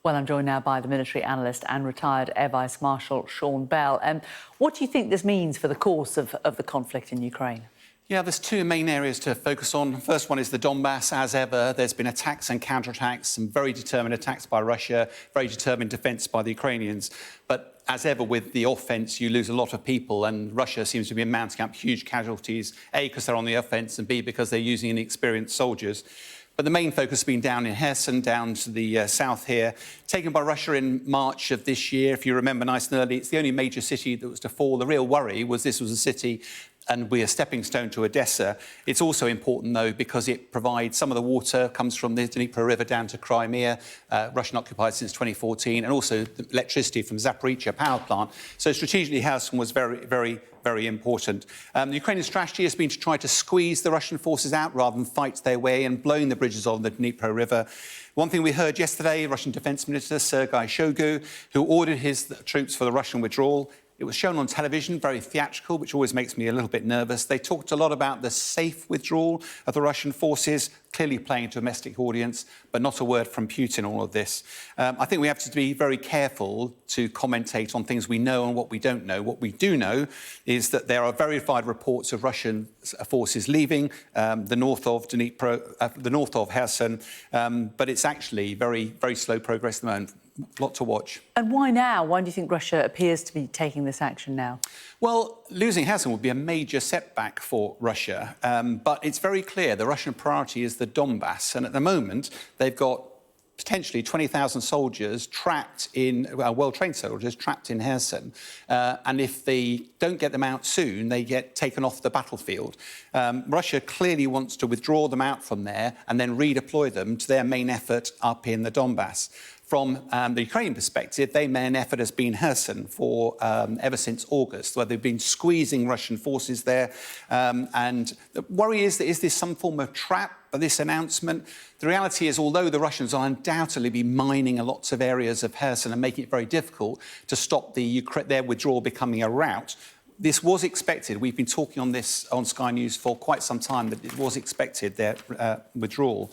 Well, I'm joined now by the military analyst and retired Air Vice-Marshal Sean Bell. What do you think this means for the course of the conflict in Ukraine? Yeah, there's two main areas to focus on. The first one is the Donbass. As ever, there's been attacks and counterattacks, some very determined attacks by Russia, very determined defence by the Ukrainians. But as ever with the offence, you lose a lot of people, and Russia seems to be mounting up huge casualties, A, because they're on the offence, and B, because they're using inexperienced soldiers. But the main focus has been down in Kherson, down to the south here, taken by Russia in March of this year. If you remember nice and early, it's the only major city that was to fall. The real worry was this was a city and be a stepping stone to Odessa. It's also important, though, because it provides some of the water, comes from the Dnieper River down to Crimea, Russian occupied since 2014, and also the electricity from Zaporizhzhia power plant. So strategically, Kherson was very important. The Ukrainian strategy has been to try to squeeze the Russian forces out rather than fight their way and blowing the bridges on the Dnieper River. One thing we heard yesterday, Russian Defence Minister Sergei Shoigu, who ordered his troops for the Russian withdrawal. It was shown on television, very theatrical, which always makes me a little bit nervous. They talked a lot about the safe withdrawal of the Russian forces, clearly playing to a domestic audience, but not a word from Putin, all of this. I think we have to be very careful to commentate on things we know and what we don't know. What we do know is that there are verified reports of Russian forces leaving the north of Dnipro, the north of Kherson, but it's actually very slow progress at the moment. Lot to watch. And why now? Why do you think Russia appears to be taking this action now? Well, losing Kherson would be a major setback for Russia, but it's very clear the Russian priority is the Donbass, and at the moment they've got potentially 20,000 soldiers trapped in, well-trained soldiers trapped in Kherson. And if they don't get them out soon, they get taken off the battlefield. Russia clearly wants to withdraw them out from there and then redeploy them to their main effort up in the Donbass. From the Ukrainian perspective, their main effort has been Kherson for ever since August, where they've been squeezing Russian forces there. And the worry is this some form of trap for this announcement? The reality is, although the Russians will undoubtedly be mining lots of areas of Kherson and making it very difficult to stop their withdrawal becoming a rout, this was expected. We've been talking on this on Sky News for quite some time that it was expected, their withdrawal.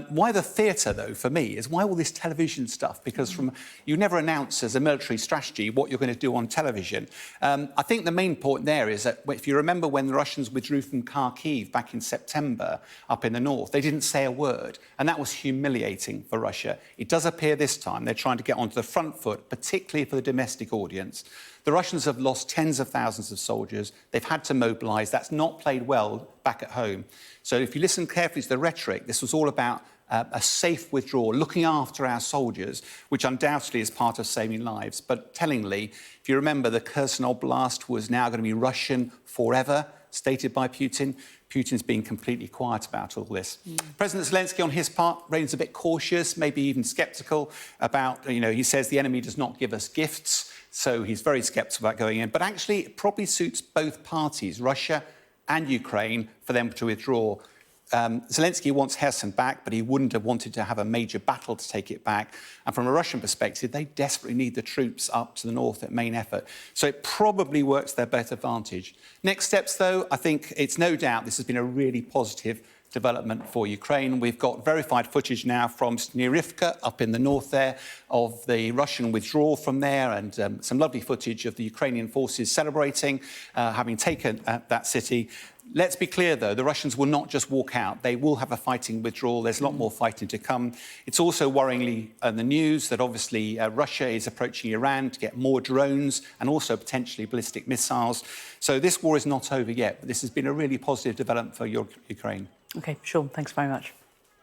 Why the theatre, though, for me, is why all this television stuff? Because you never announce as a military strategy what you're going to do on television. I think the main point there is that if you remember when the Russians withdrew from Kharkiv back in September up in the north, they didn't say a word, and that was humiliating for Russia. It does appear this time they're trying to get onto the front foot, particularly for the domestic audience. The Russians have lost tens of thousands of soldiers. They've had to mobilise. That's not played well back at home. So if you listen carefully to the rhetoric, this was all about a safe withdrawal, looking after our soldiers, which undoubtedly is part of saving lives. But tellingly, if you remember, the Kherson Oblast was now going to be Russian forever, stated by Putin. Putin's being completely quiet about all this. President Zelensky, on his part, remains a bit cautious, maybe even sceptical about, he says the enemy does not give us gifts, so he's very sceptical about going in. But actually, it probably suits both parties, Russia and Ukraine, for them to withdraw. Zelensky wants Kherson back, but he wouldn't have wanted to have a major battle to take it back. And from a Russian perspective, they desperately need the troops up to the north at main effort. So it probably works to their better advantage. Next steps, though, I think it's no doubt this has been a really positive development for Ukraine. We've got verified footage now from Snirivka up in the north there of the Russian withdrawal from there, and some lovely footage of the Ukrainian forces celebrating, having taken that city. Let's be clear, though, the Russians will not just walk out. They will have a fighting withdrawal. There's a lot more fighting to come. It's also worryingly in the news that obviously Russia is approaching Iran to get more drones and also potentially ballistic missiles. So this war is not over yet, but this has been a really positive development for Ukraine. OK, Sean, thanks very much.